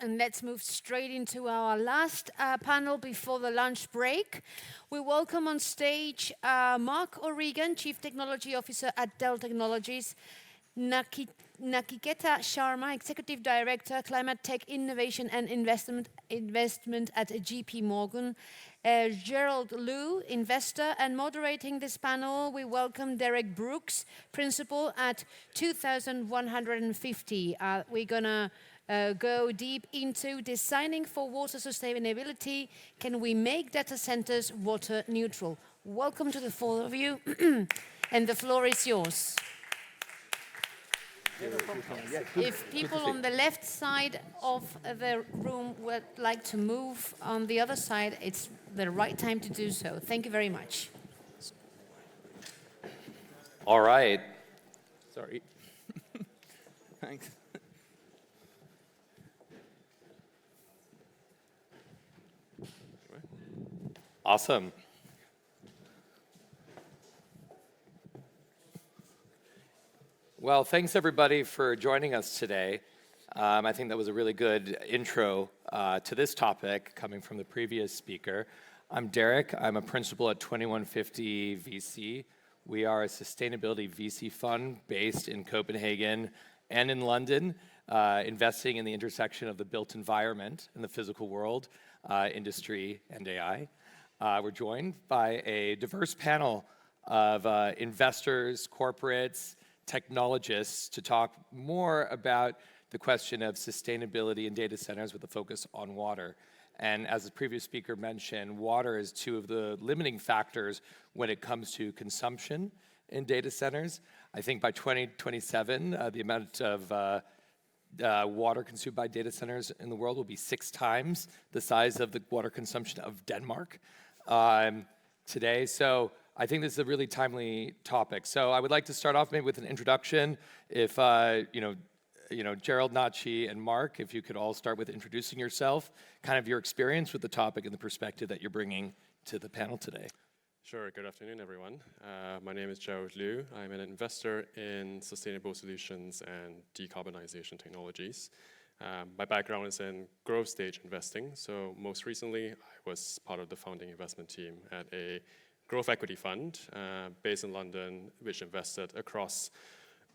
and let's move straight into our last panel before the lunch break. We welcome on stage Marc, Chief Technology Officer at Dell Technologies, Nachiketa Sharma, Executive Director, Climate Tech Innovation and Investment at JP Morgan, Gerald Loo, investor, and moderating this panel, we welcome Derek Brooks, Principal at 2150. We're gonna go deep into designing for water sustainability. Can we make data centers water neutral? Welcome to the four of you, and the floor is yours. If people on the left side of the room would like to move on the other side, it's the right time to do so. Thank you very much. All right. Sorry. Thanks. Awesome. Well, thanks everybody for joining us today. I think that was a really good intro to this topic coming from the previous speaker. I'm Derek. I'm a principal at 2150 VC. We are a sustainability VC fund based in Copenhagen and in London, investing in the intersection of the built environment and the physical world, industry, and AI. We're joined by a diverse panel of investors, corporates, technologists to talk more about the question of sustainability in data centers with a focus on water. And as the previous speaker mentioned, water is two of the limiting factors when it comes to consumption in data centers. I think by 2027, the amount of water consumed by data centers in the world will be 6 times the size of the water consumption of Denmark today. So I think this is a really timely topic. So I would like to start off maybe with an introduction. If Gerald, Nachi, and Marc, if you could all start with introducing yourself, kind of your experience with the topic and the perspective that you're bringing to the panel today. Sure. Good afternoon, everyone. My name is Gerald Loo. I'm an investor in sustainable solutions and decarbonization technologies. My background is in growth stage investing. So most recently, I was part of the founding investment team at a growth equity fund based in London, which invested across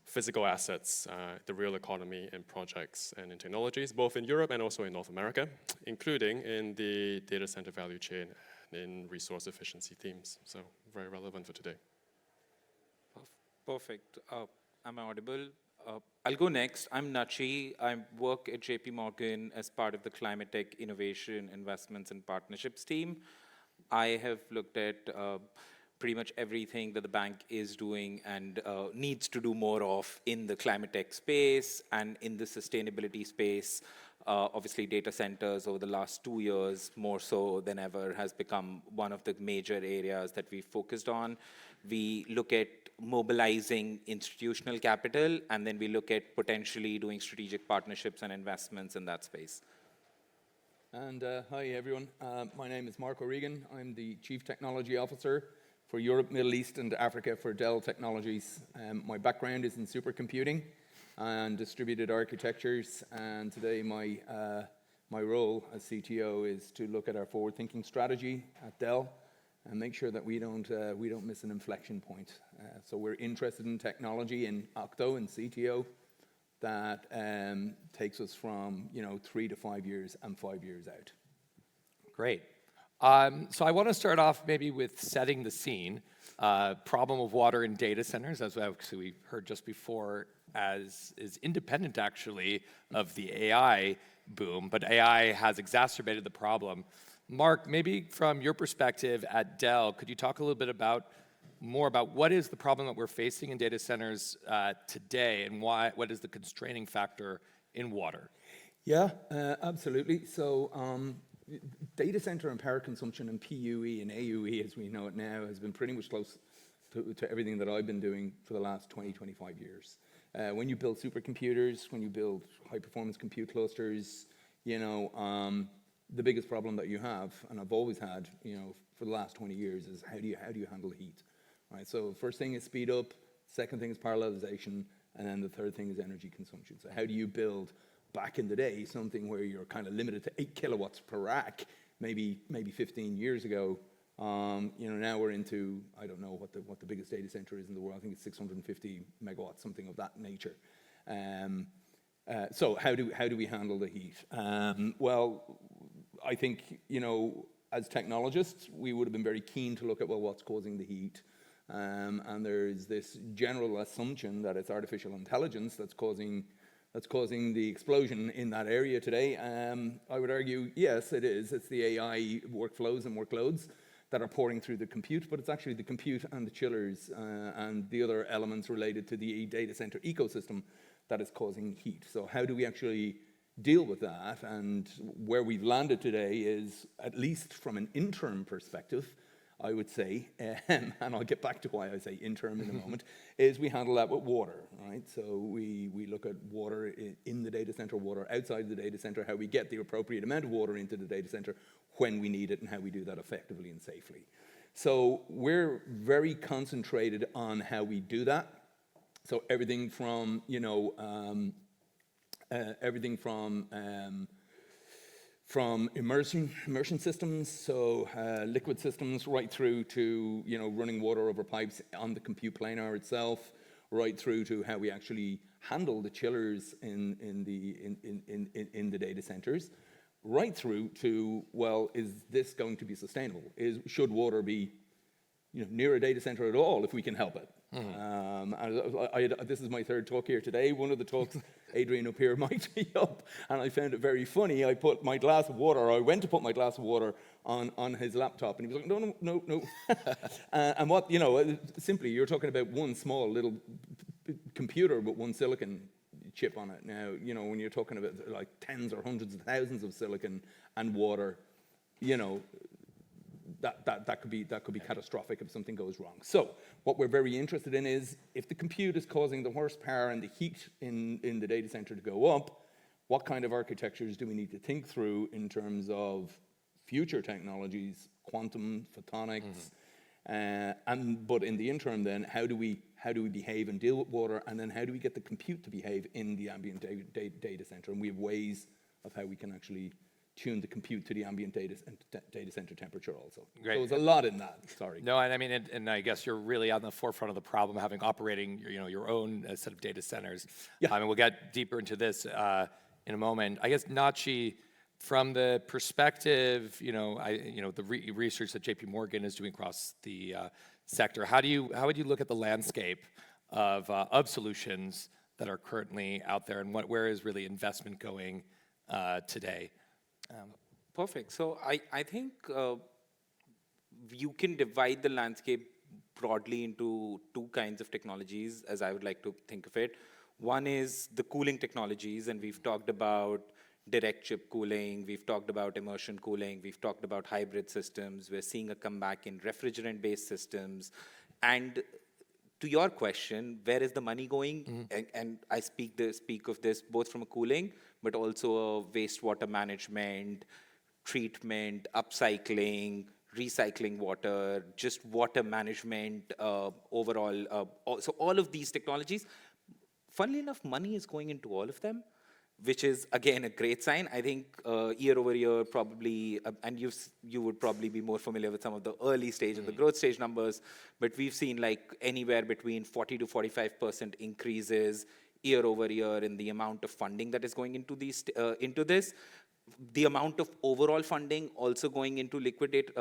physical assets, the real economy, in projects and in technologies, both in Europe and also in North America, including in the data center value chain and in resource efficiency themes. So very relevant for today. Perfect. Am I audible? I'll go next. I'm Nachi. I work at JP Morgan as part of the Climate Tech Innovation, Investments and Partnerships team. I have looked at pretty much everything that the bank is doing and needs to do more of in the climate tech space and in the sustainability space. Obviously, data centers over the last 2 years, more so than ever, has become one of the major areas that we focused on. We look at mobilizing institutional capital, and then we look at potentially doing strategic partnerships and investments in that space. And hi, everyone. My name is Marc. I'm the Chief Technology Officer for Europe, Middle East, and Africa for Dell Technologies. My background is in supercomputing and distributed architectures, and today my role as CTO is to look at our forward-thinking strategy at Dell and make sure that we don't miss an inflection point. So we're interested in technology in Octo and CTO that takes us from 3 to 5 years and 5 years out. Great. So I want to start off maybe with setting the scene. Problem of water in data centers, as we heard just before, is independent actually of the AI boom, but AI has exacerbated the problem. Marc, maybe from your perspective at Dell, could you talk a little bit more about what is the problem that we're facing in data centers today, and what is the constraining factor in water? Yeah, absolutely. So data center and power consumption and PUE and AUE, as we know it now, has been pretty much close to everything that I've been doing for the last 20, 25 years. When you build supercomputers, when you build high-performance compute clusters, the biggest problem that you have, and I've always had, for the last 20 years, is how do you handle heat? Right. So first thing is speed up. Second thing is parallelization, and then the third thing is energy consumption. So how do you build back in the day, something where you're kind of limited to 8 kilowatts per rack, maybe 15 years ago. Now we're into, I don't know what the biggest data center is in the world. I think it's 650 megawatts, something of that nature. So how do we handle the heat? Well, I think, as technologists, we would have been very keen to look at, well, what's causing the heat? And there's this general assumption that it's artificial intelligence that's causing the explosion in that area today. I would argue, yes, it is. It's the AI workflows and workloads that are pouring through the compute, but it's actually the compute and the chillers and the other elements related to the data center ecosystem that is causing heat. So how do we actually deal with that? And where we've landed today is, at least from an interim perspective, I would say, and I'll get back to why I say interim in a moment, is we handle that with water, right? So we look at water in the data center, water outside the data center, how we get the appropriate amount of water into the data center when we need it, and how we do that effectively and safely. So we're very concentrated on how we do that. So everything from, from immersion systems, so liquid systems, right through to running water over pipes on the compute planar itself, right through to how we actually handle the chillers in the data centers, right through to, well, is this going to be sustainable? Should water be near a data center at all if we can help it? This is my third talk here today. One of the talks, Adrian up here mic'd me up, and I found it very funny. I went to put my glass of water on his laptop, and he was like, no. And what, simply, you're talking about one small little computer with one silicon chip on it. Now, when you're talking about like tens or hundreds of thousands of silicon and water, that could be catastrophic if something goes wrong. So what we're very interested in is, if the compute is causing the horsepower and the heat in the data center to go up, what kind of architectures do we need to think through in terms of future technologies, quantum, photonics, but in the interim then, how do we behave and deal with water, and then how do we get the compute to behave in the ambient data center? And we have ways of how we can actually tune the compute to the ambient data center temperature also. Great. So there's a lot in that, sorry. No, and I mean, and I guess you're really on the forefront of the problem, having operating your own set of data centers. Yeah. I mean, we'll get deeper into this in a moment. I guess, Nachi, from the perspective, the research that JP Morgan is doing across the sector, how would you look at the landscape of solutions that are currently out there, and where is really investment going today? Perfect. So I think you can divide the landscape broadly into two kinds of technologies, as I would like to think of it. One is the cooling technologies, and we've talked about direct chip cooling, we've talked about immersion cooling, we've talked about hybrid systems, we're seeing a comeback in refrigerant-based systems. And to your question, where is the money going? And I speak of this both from a cooling, but also a wastewater management, treatment, upcycling, recycling water, just water management overall. So all of these technologies, funnily enough, money is going into all of them, which is, again, a great sign. I think year over year, probably, and you would probably be more familiar with some of the early stage and the growth stage numbers, but we've seen like anywhere between 40 to 45% increases year over year in the amount of funding that is going into this. The amount of overall funding also going into liquid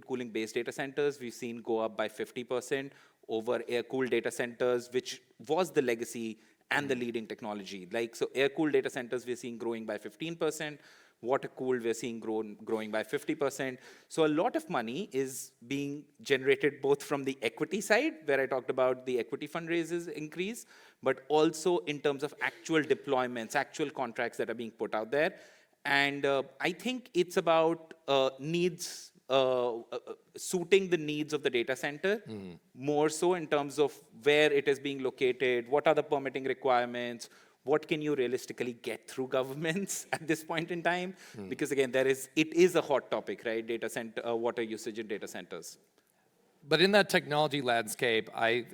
cooling based data centers, we've seen go up by 50% over air-cooled data centers, which was the legacy and the leading technology. So air-cooled data centers, we're seeing growing by 15%. Water-cooled, we're seeing growing by 50%. So a lot of money is being generated both from the equity side, where I talked about the equity fundraisers increase, but also in terms of actual deployments, actual contracts that are being put out there. And I think it's about suiting the needs of the data center, more so in terms of where it is being located, what are the permitting requirements, what can you realistically get through governments at this point in time? Because again, it is a hot topic, right? Data center, water usage in data centers. But in that technology landscape, I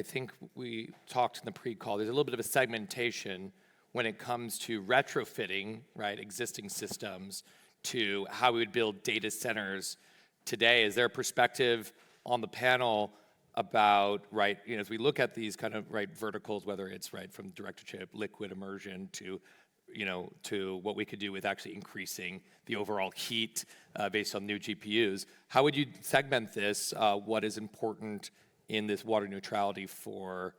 think we talked in the pre-call, there's a little bit of a segmentation when it comes to retrofitting, right, existing systems to how we would build data centers today. Is there a perspective on the panel about, right, as we look at these kind of, right, verticals, whether it's, right, from direct-to-chip, liquid immersion to, to what we could do with actually increasing the overall heat based on new GPUs. How would you segment this? What is important in this water neutrality for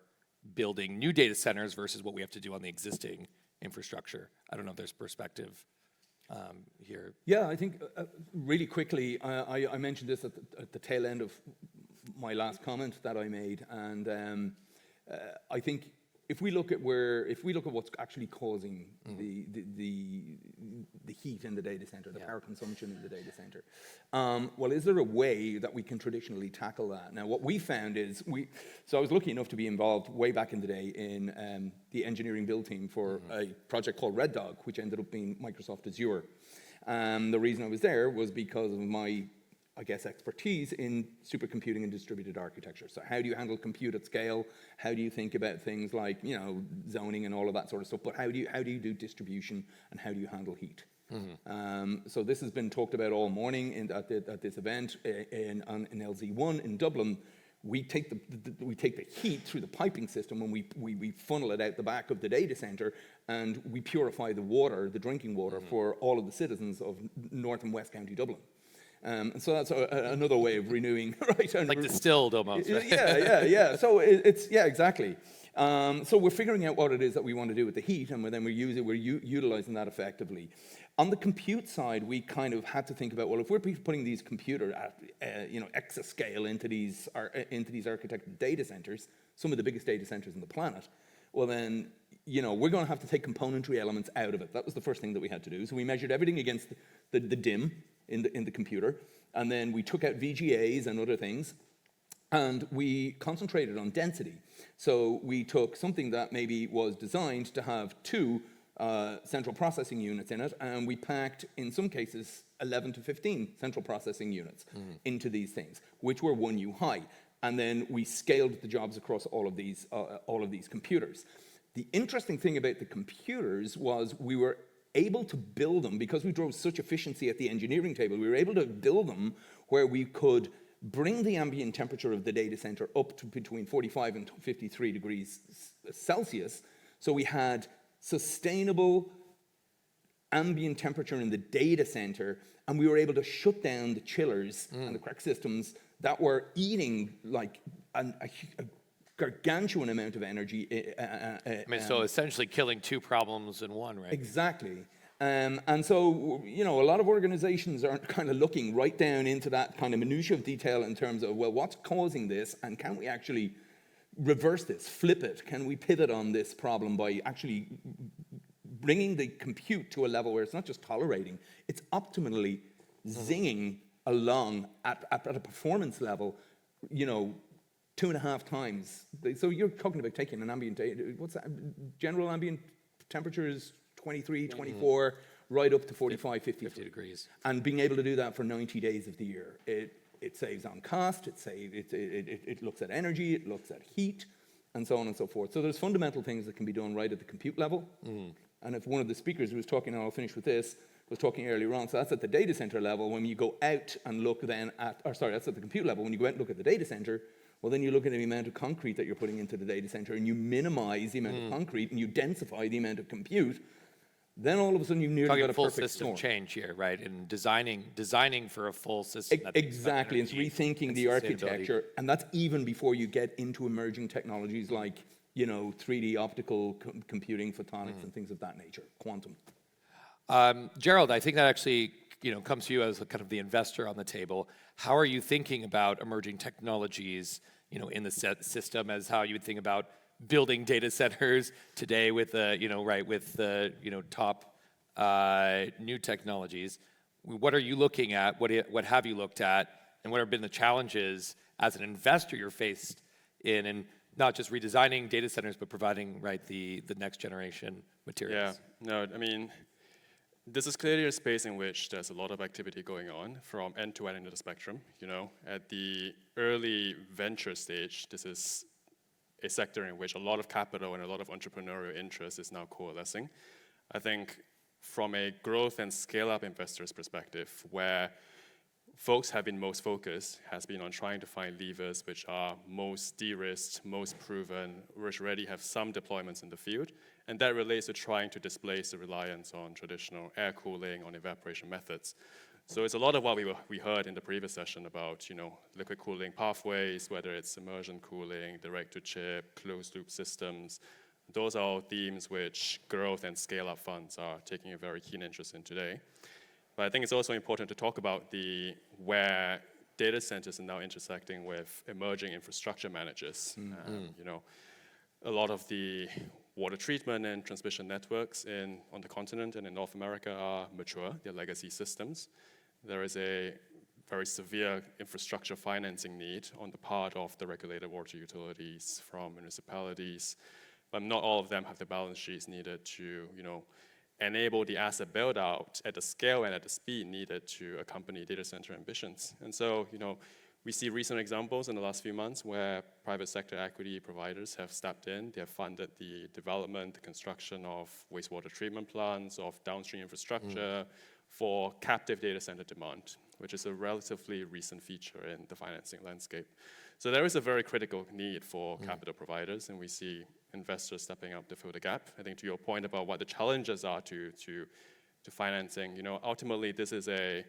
building new data centers versus what we have to do on the existing infrastructure? I don't know if there's perspective here. Yeah, I think really quickly, I mentioned this at the tail end of my last comment that I made, and I think if we look at what's actually causing the heat in the data center, the power consumption in the data center, well, is there a way that we can traditionally tackle that? Now, what we found is so I was lucky enough to be involved way back in the day in the engineering build team for a project called Red Dog, which ended up being Microsoft Azure. The reason I was there was because of my, I guess, expertise in supercomputing and distributed architecture. So how do you handle compute at scale? How do you think about things like, zoning and all of that sort of stuff? But how do you do distribution, and how do you handle heat? So this has been talked about all morning at this event in LZ1 in Dublin. We take the heat through the piping system, and we funnel it out the back of the data center, and we purify the water, the drinking water, for all of the citizens of North and West County Dublin. And so that's another way of renewing, right? Like distilled almost, right? Yeah. So exactly. So we're figuring out what it is that we want to do with the heat, and then we're utilizing that effectively. On the compute side, we kind of had to think about, well, if we're putting these computer at, exascale into these architected data centers, some of the biggest data centers on the planet, well then, we're going to have to take componentry elements out of it. That was the first thing that we had to do. So we measured everything against the DIMM in the computer, and then we took out VGAs and other things, and we concentrated on density. So we took something that maybe was designed to have 2 central processing units in it, and we packed, in some cases, 11 to 15 central processing units into these things, which were 1U high. And then we scaled the jobs across all of these computers. The interesting thing about the computers was we were able to build them, because we drove such efficiency at the engineering table, we were able to build them where we could bring the ambient temperature of the data center up to between 45 and 53 degrees Celsius. So we had sustainable ambient temperature in the data center, and we were able to shut down the chillers and the crack systems that were eating like a gargantuan amount of energy. So essentially killing 2 problems in one, right? Exactly. And so, a lot of organizations aren't kind of looking right down into that kind of minutiae of detail in terms of, well, what's causing this, and can we actually reverse this, flip it? Can we pivot on this problem by actually bringing the compute to a level where it's not just tolerating, it's optimally zinging along at a performance level, 2.5 times. So you're talking about taking an ambient, what's that? General ambient temperature is 23, 24, right up to 45, 50 degrees. And being able to do that for 90 days of the year. It saves on cost, it looks at energy, it looks at heat, and so on and so forth. So there's fundamental things that can be done right at the compute level. And if one of the speakers who was talking, and I'll finish with this, was talking earlier on, so that's at the data center level. When you go out and look then at, that's at the compute level. When you go out and look at the data center, well, then you look at the amount of concrete that you're putting into the data center, and you minimize the amount of concrete, and you densify the amount of compute. Then all of a sudden you nearly got a full perfect system storm. change here, right? And designing for a full system. Exactly, it's rethinking the architecture, and that's even before you get into emerging technologies like 3D optical computing, photonics, and things of that nature, quantum. Gerald, I think that actually comes to you as kind of the investor on the table. How are you thinking about emerging technologies in the system, as how you would think about building data centers today with the top new technologies? What are you looking at? What have you looked at? And what have been the challenges as an investor you're faced in not just redesigning data centers, but providing the next generation materials? Yeah, no, I mean, this is clearly a space in which there's a lot of activity going on from end to end into the spectrum. At the early venture stage, this is a sector in which a lot of capital and a lot of entrepreneurial interest is now coalescing. I think from a growth and scale-up investors' perspective, where folks have been most focused has been on trying to find levers which are most de-risked, most proven, which already have some deployments in the field. And that relates to trying to displace the reliance on traditional air cooling, on evaporation methods. So it's a lot of what we heard in the previous session about, liquid cooling pathways, whether it's immersion cooling, direct-to-chip, closed-loop systems. Those are all themes which growth and scale-up funds are taking a very keen interest in today. But I think it's also important to talk about where data centers are now intersecting with emerging infrastructure managers. A lot of the water treatment and transmission networks on the continent and in North America are mature, they're legacy systems. There is a very severe infrastructure financing need on the part of the regulated water utilities from municipalities, but not all of them have the balance sheets needed to, enable the asset build out at the scale and at the speed needed to accompany data center ambitions. And so, we see recent examples in the last few months where private sector equity providers have stepped in. They have funded the development, the construction of wastewater treatment plants, of downstream infrastructure for captive data center demand, which is a relatively recent feature in the financing landscape. So there is a very critical need for capital providers, and we see investors stepping up to fill the gap. I think to your point about what the challenges are to financing, ultimately this is a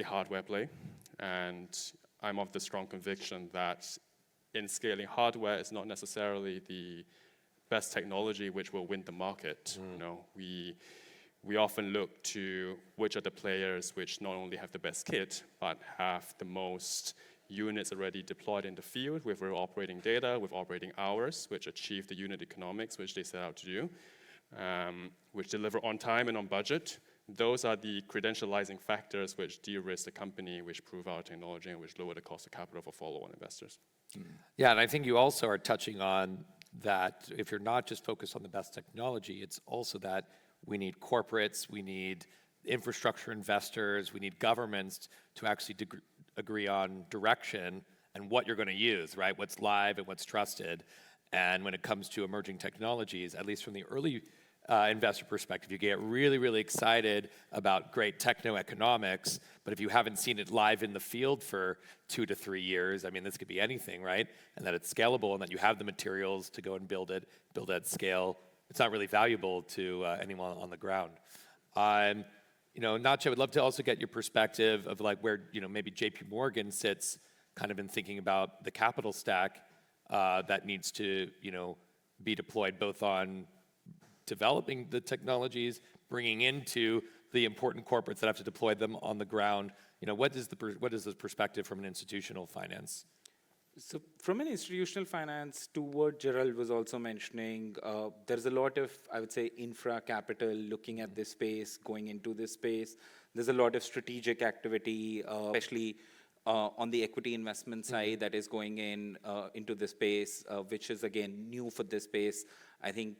hardware play, and I'm of the strong conviction that in scaling hardware, it's not necessarily the best technology which will win the market. We often look to which are the players which not only have the best kit, but have the most units already deployed in the field with real operating data, with operating hours, which achieve the unit economics which they set out to do, which deliver on time and on budget. Those are the credentializing factors which de-risk the company, which prove our technology, and which lower the cost of capital for follow-on investors. Yeah, and I think you also are touching on that if you're not just focused on the best technology, it's also that we need corporates, we need infrastructure investors, we need governments to actually agree on direction and what you're going to use, right? What's live and what's trusted. And when it comes to emerging technologies, at least from the early investor perspective, you get really, really excited about great techno-economics, but if you haven't seen it live in the field for 2 to 3 years, I mean, this could be anything, right? And that it's scalable and that you have the materials to go and build it at scale, it's not really valuable to anyone on the ground. Nachi, I would love to also get your perspective of like where, maybe JP Morgan sits kind of in thinking about the capital stack that needs to, be deployed both on developing the technologies, bringing into the important corporates that have to deploy them on the ground. What is the perspective from an institutional finance? So from an institutional finance, to what Gerald was also mentioning, there's a lot of, I would say, infra capital looking at this space, going into this space. There's a lot of strategic activity, especially on the equity investment side that is going into this space, which is, again, new for this space. I think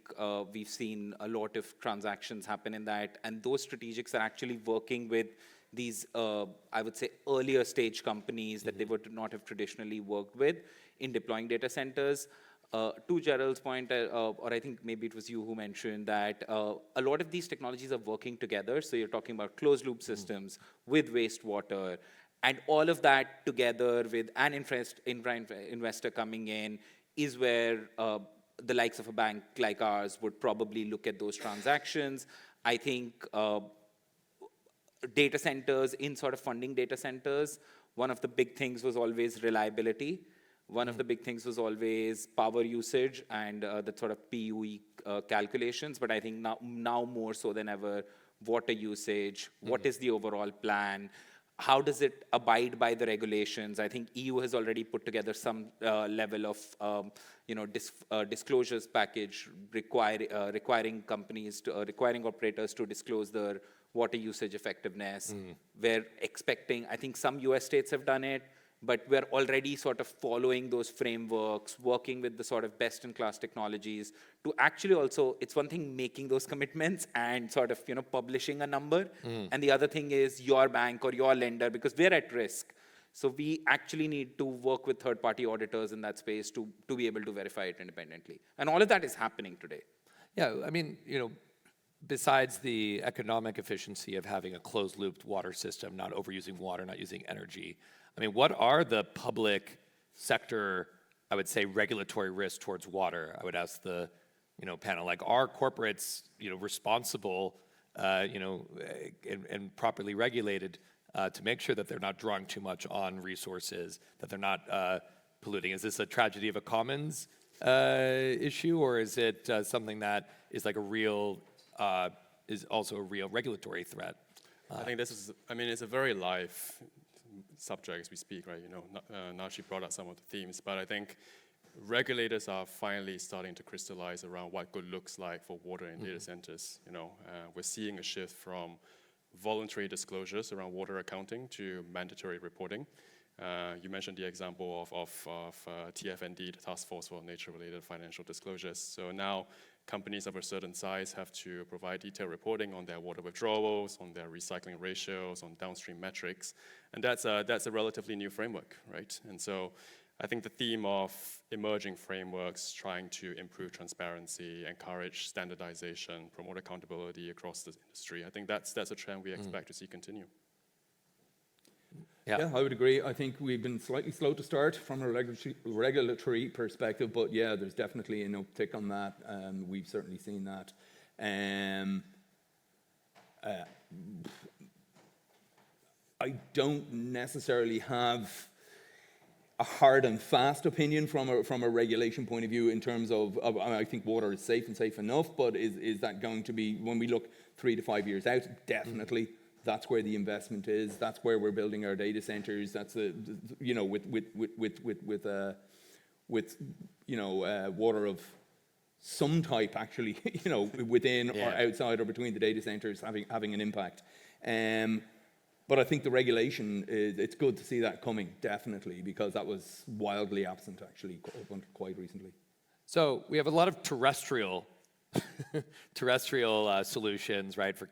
we've seen a lot of transactions happen in that, and those strategics are actually working with these, I would say, earlier stage companies that they would not have traditionally worked with in deploying data centers. To Gerald's point, or I think maybe it was you who mentioned that a lot of these technologies are working together. So you're talking about closed loop systems with wastewater, and all of that together with an investor coming in is where the likes of a bank like ours would probably look at those transactions. I think data centers, in sort of funding data centers, one of the big things was always reliability. One of the big things was always power usage and the sort of PUE calculations. But I think now more so than ever, water usage, what is the overall plan? How does it abide by the regulations? I think EU has already put together some level of disclosures package requiring companies to, requiring operators to disclose their water usage effectiveness. We're expecting, I think some US states have done it, but we're already sort of following those frameworks, working with the sort of best-in-class technologies to actually also, it's one thing making those commitments and sort of, publishing a number. And the other thing is your bank or your lender, because we're at risk. So we actually need to work with third-party auditors in that space to be able to verify it independently. And all of that is happening today. Yeah, I mean, besides the economic efficiency of having a closed-looped water system, not overusing water, not using energy, I mean, what are the public sector, I would say, regulatory risks towards water? I would ask the, panel, like, are corporates, responsible, and properly regulated to make sure that they're not drawing too much on resources, that they're not polluting? Is this a tragedy of a commons issue, or is it something that is like a real, is also a real regulatory threat? I think it's a very live subject as we speak, right? Nachi brought up some of the themes, but I think regulators are finally starting to crystallize around what good looks like for water in data centers. We're seeing a shift from voluntary disclosures around water accounting to mandatory reporting. You mentioned the example of TFND, the Task Force for Nature-Related Financial Disclosures. So now companies of a certain size have to provide detailed reporting on their water withdrawals, on their recycling ratios, on downstream metrics. And that's a relatively new framework, right? And so I think the theme of emerging frameworks trying to improve transparency, encourage standardization, promote accountability across the industry, I think that's a trend we expect to see continue. Yeah, I would agree. I think we've been slightly slow to start from a regulatory perspective, but yeah, there's definitely an uptick on that. We've certainly seen that. I don't necessarily have a hard and fast opinion from a regulation point of view in terms of I think water is safe and safe enough, but is that going to be, when we look 3 to 5 years out, definitely. That's where the investment is. That's where we're building our data centers. That's water of some type actually, within or outside or between the data centers having an impact. But I think the regulation it's good to see that coming, definitely, because that was wildly absent actually quite recently. So we have a lot of terrestrial solutions, right, for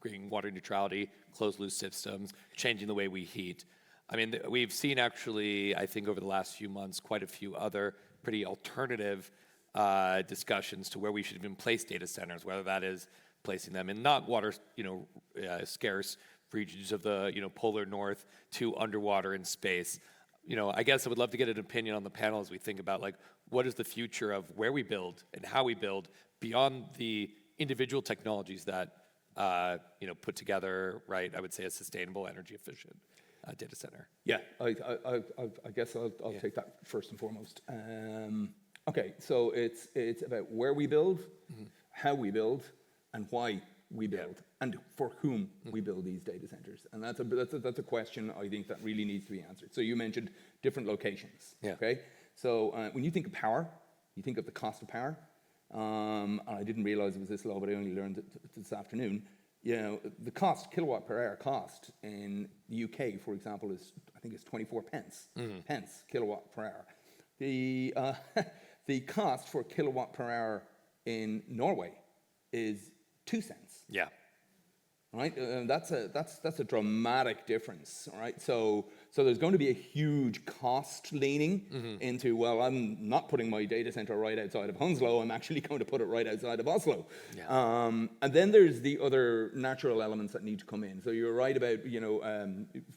bringing water neutrality, closed-loop systems, changing the way we heat. I mean, we've seen actually, I think over the last few months, quite a few other pretty alternative discussions to where we should even place data centers, whether that is placing them in not water, scarce regions of the, polar north to underwater in space. I guess I would love to get an opinion on the panel as we think about, like, what is the future of where we build and how we build beyond the individual technologies that put together, right, I would say a sustainable, energy efficient data center. Yeah, I guess I'll take that first and foremost. Okay, so it's about where we build, how we build, and why we build, and for whom we build these data centers. And that's a question I think that really needs to be answered. So you mentioned different locations. Yeah. Okay, so when you think of power, you think of the cost of power. I didn't realize it was this low, but I only learned it this afternoon. The kilowatt per hour cost in the UK, for example, I think it's 24 pence kilowatt per hour. The cost for kilowatt per hour in Norway is 2 cents. Yeah. Right, that's a dramatic difference. Right, so there's going to be a huge cost leaning into, well, I'm not putting my data center right outside of Hounslow. I'm actually going to put it right outside of Oslo. Yeah. And then there's the other natural elements that need to come in. So you're right about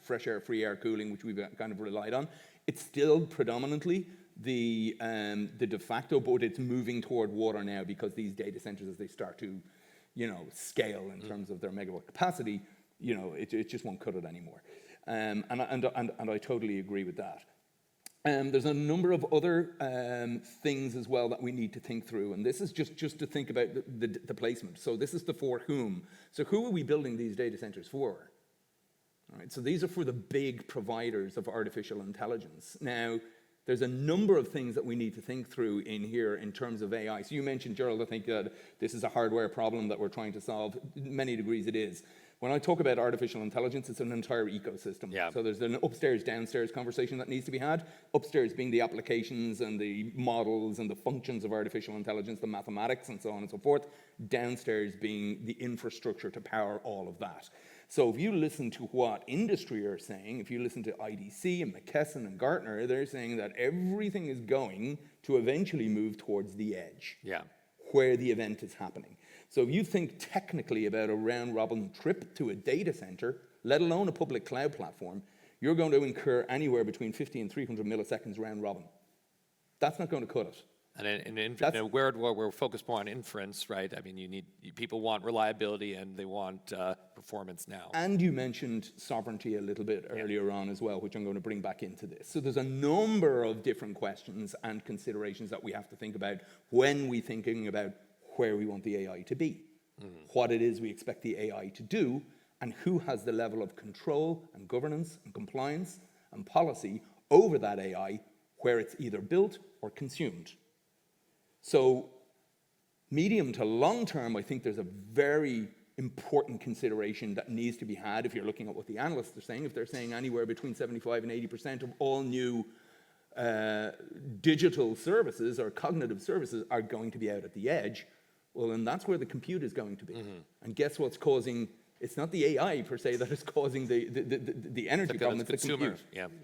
fresh air, free air cooling, which we've kind of relied on. It's still predominantly the de facto, but it's moving toward water now because these data centers, as they start to scale in terms of their megawatt capacity, it just won't cut it anymore. And I totally agree with that. There's a number of other things as well that we need to think through, and this is just to think about the placement. So this is the for whom. So who are we building these data centers for? All right, so these are for the big providers of artificial intelligence. Now, there's a number of things that we need to think through in here in terms of AI. So you mentioned, Gerald, I think that this is a hardware problem that we're trying to solve. In many degrees it is. When I talk about artificial intelligence, it's an entire ecosystem. Yeah. So there's an upstairs, downstairs conversation that needs to be had. Upstairs being the applications and the models and the functions of artificial intelligence, the mathematics and so on and so forth. Downstairs being the infrastructure to power all of that. So if you listen to what industry are saying, if you listen to IDC and McKesson and Gartner, they're saying that everything is going to eventually move towards the edge, where the event is happening. So if you think technically about a round-robin trip to a data center, let alone a public cloud platform, you're going to incur anywhere between 50 and 300 milliseconds round-robin. That's not going to cut it. And in a world where we're focused more on inference, right? I mean, people want reliability and they want performance now. And you mentioned sovereignty a little bit earlier on as well, which I'm going to bring back into this. So there's a number of different questions and considerations that we have to think about when we're thinking about where we want the AI to be, what it is we expect the AI to do, and who has the level of control and governance and compliance and policy over that AI where it's either built or consumed. So medium to long term, I think there's a very important consideration that needs to be had if you're looking at what the analysts are saying. If they're saying anywhere between 75 and 80% of all new digital services or cognitive services are going to be out at the edge, well, then that's where the compute is going to be. And guess what's causing, it's not the AI per se that is causing the energy problem, it's the compute.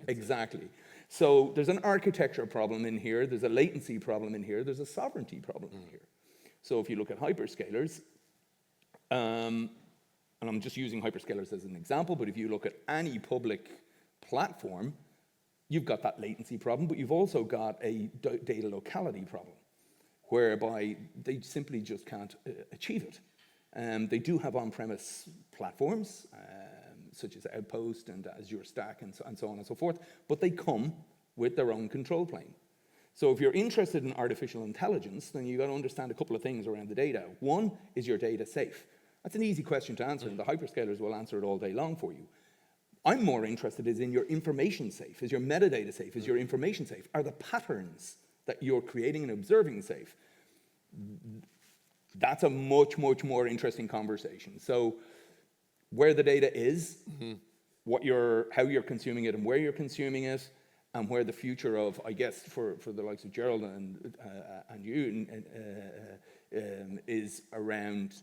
Exactly. So there's an architecture problem in here, there's a latency problem in here, there's a sovereignty problem in here. So if you look at hyperscalers, and I'm just using hyperscalers as an example, but if you look at any public platform, you've got that latency problem, but you've also got a data locality problem, whereby they simply just can't achieve it. They do have on-premise platforms, such as Outpost and Azure Stack and so on and so forth, but they come with their own control plane. So if you're interested in artificial intelligence, then you've got to understand a couple of things around the data. One, is your data safe? That's an easy question to answer, and the hyperscalers will answer it all day long for you. I'm more interested in your information safe? Is your metadata safe? Is your information safe? Are the patterns that you're creating and observing safe? That's a much, much more interesting conversation. So where the data is, how you're consuming it and where you're consuming it, and where the future of, I guess, for the likes of Gerald and you, is around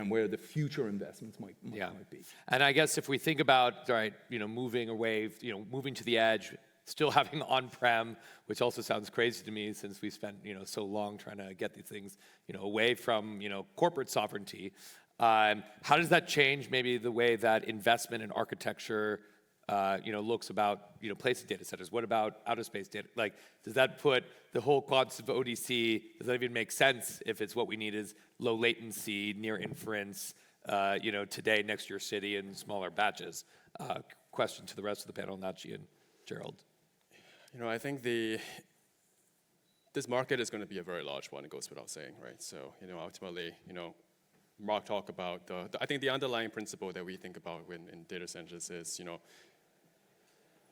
where the future investments might be. And I guess if we think about, moving away, moving to the edge, still having on-prem, which also sounds crazy to me since we spent, so long trying to get these things, away from, corporate sovereignty. How does that change maybe the way that investment in architecture, looks about, placing data centers? What about outer space data? Like, does that put the whole concept of ODC, does that even make sense if it's what we need is low latency, near inference, today next to your city in smaller batches? Question to the rest of the panel, Nachi and Gerald. I think this market is going to be a very large one, it goes without saying, right? So, ultimately, Marc talked about I think the underlying principle that we think about in data centers is,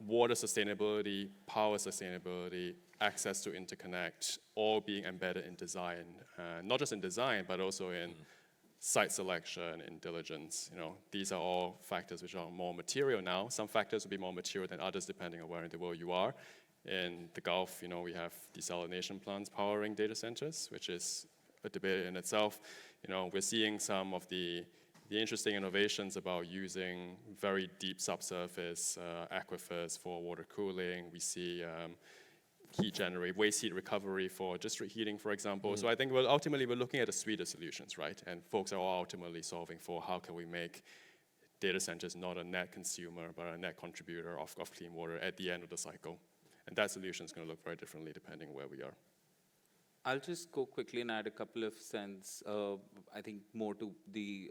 water sustainability, power sustainability, access to interconnect, all being embedded in design, not just in design, but also in site selection, in diligence. These are all factors which are more material now. Some factors will be more material than others depending on where in the world you are. In the Gulf, we have desalination plants powering data centers, which is a debate in itself. We're seeing some of the interesting innovations about using very deep subsurface aquifers for water cooling. We see waste heat recovery for district heating, for example. So I think ultimately we're looking at a suite of solutions, right? And folks are all ultimately solving for how can we make data centers not a net consumer, but a net contributor of clean water at the end of the cycle. And that solution is going to look very differently depending on where we are. I'll just go quickly and add a couple of cents, I think more to the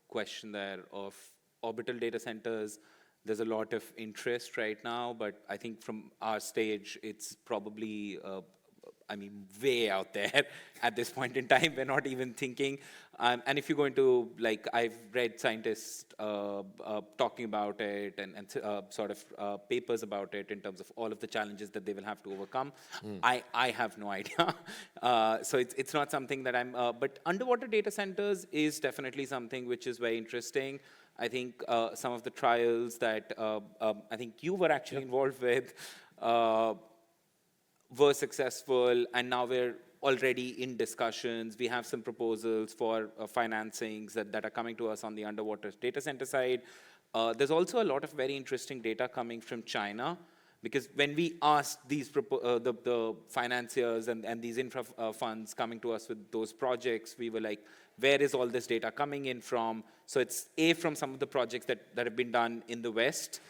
question there of orbital data centers. There's a lot of interest right now, but I think from our stage, it's probably, way out there at this point in time. We're not even thinking. And if you're going to, I've read scientists talking about it and papers about it in terms of all of the challenges that they will have to overcome. I have no idea. So it's not something that but underwater data centers is definitely something which is very interesting. I think some of the trials that I think you were actually involved with were successful, and now we're already in discussions. We have some proposals for financings that are coming to us on the underwater data center side. There's also a lot of very interesting data coming from China, because when we asked these the financiers and these infra funds coming to us with those projects, we were like, where is all this data coming in from? So it's from some of the projects that have been done in the West,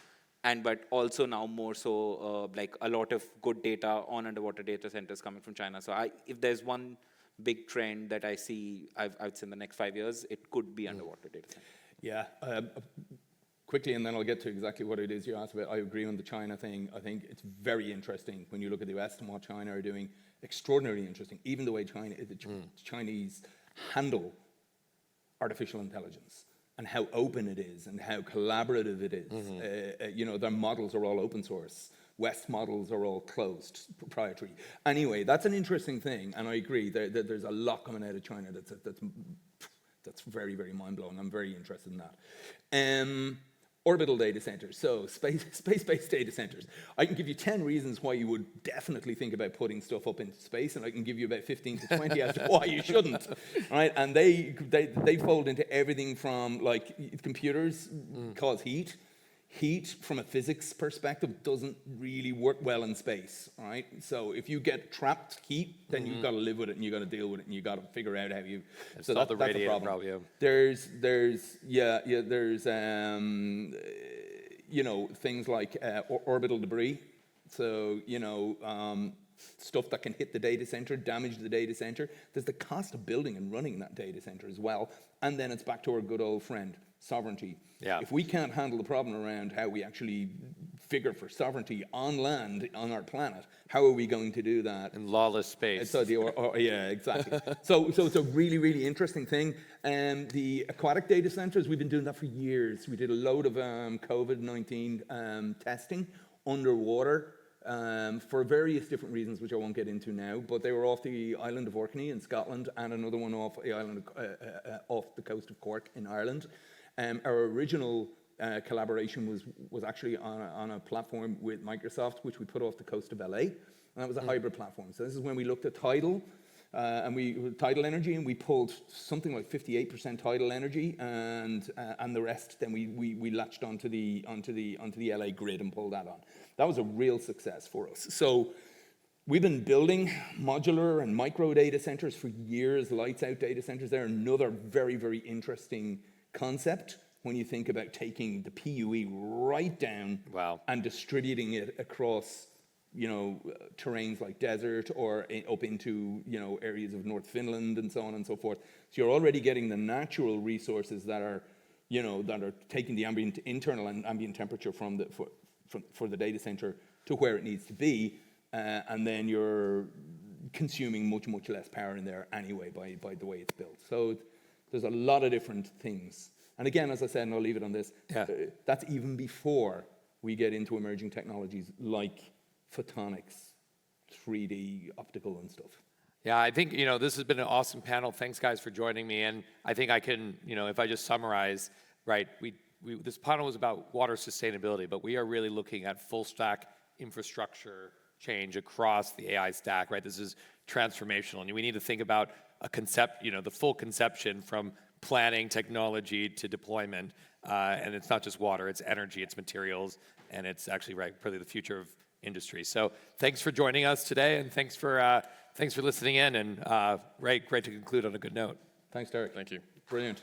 but also now more so like a lot of good data on underwater data centers coming from China. So if there's one big trend that I see, I'd say in the next 5 years, it could be underwater data centers. Yeah. Quickly, and then I'll get to exactly what it is you asked about. I agree on the China thing. I think it's very interesting when you look at the West and what China are doing. Extraordinarily interesting. Even the way the Chinese handle artificial intelligence and how open it is and how collaborative it is. You know, their models are all open source. West models are all closed, proprietary. Anyway, that's an interesting thing, and I agree. There's a lot coming out of China that's very, very mind-blowing. I'm very interested in that. Orbital data centers, so space-based data centers. I can give you 10 reasons why you would definitely think about putting stuff up into space, and I can give you about 15 to 20 as to why you shouldn't, right? And they fold into everything from, like, computers cause heat. Heat, from a physics perspective, doesn't really work well in space, right? So if you get trapped heat, then you've got to live with it and you've got to deal with it and you've got to figure out how you. So that's the problem. There's you know, things like orbital debris. So, you know, stuff that can hit the data center, damage the data center. There's the cost of building and running that data center as well. And then it's back to our good old friend, sovereignty. Yeah. If we can't handle the problem around how we actually figure for sovereignty on land, on our planet, how are we going to do that? In lawless space. So yeah, exactly. so it's a really, really interesting thing. The aquatic data centers, we've been doing that for years. We did a load of COVID-19 testing underwater for various different reasons, which I won't get into now, but they were off the island of Orkney in Scotland and another one off the island off the coast of Cork in Ireland. Our original collaboration was actually on a platform with Microsoft, which we put off the coast of LA, and that was a hybrid platform. So this is when we looked at tidal energy, and we pulled something like 58% tidal energy, and the rest then we latched onto the LA grid and pulled that on. That was a real success for us. So we've been building modular and micro data centers for years. Lights out data centers. They're another very, very interesting concept when you think about taking the PUE right down and distributing it across, you know, terrains like desert or up into, you know, areas of North Finland and so on and so forth. So you're already getting the natural resources that are, you know, that are taking the internal and ambient temperature from for the data center to where it needs to be, and then you're consuming much, much less power in there anyway by the way it's built. So there's a lot of different things. And again, as I said, and I'll leave it on this, that's even before we get into emerging technologies like photonics, 3D, optical and stuff. Yeah, I think, you know, this has been an awesome panel. Thanks, guys, for joining me. And I think I can, you know, if I just summarize, right, this panel was about water sustainability, but we are really looking at full stack infrastructure change across the AI stack, right? This is transformational, and we need to think about a concept, you know, the full conception from planning, technology to deployment, and it's not just water, it's energy, it's materials, and it's actually, right, probably the future of industry. So thanks for joining us today, and thanks for listening in, and great to conclude on a good note. Thanks, Derek. Thank you. Brilliant.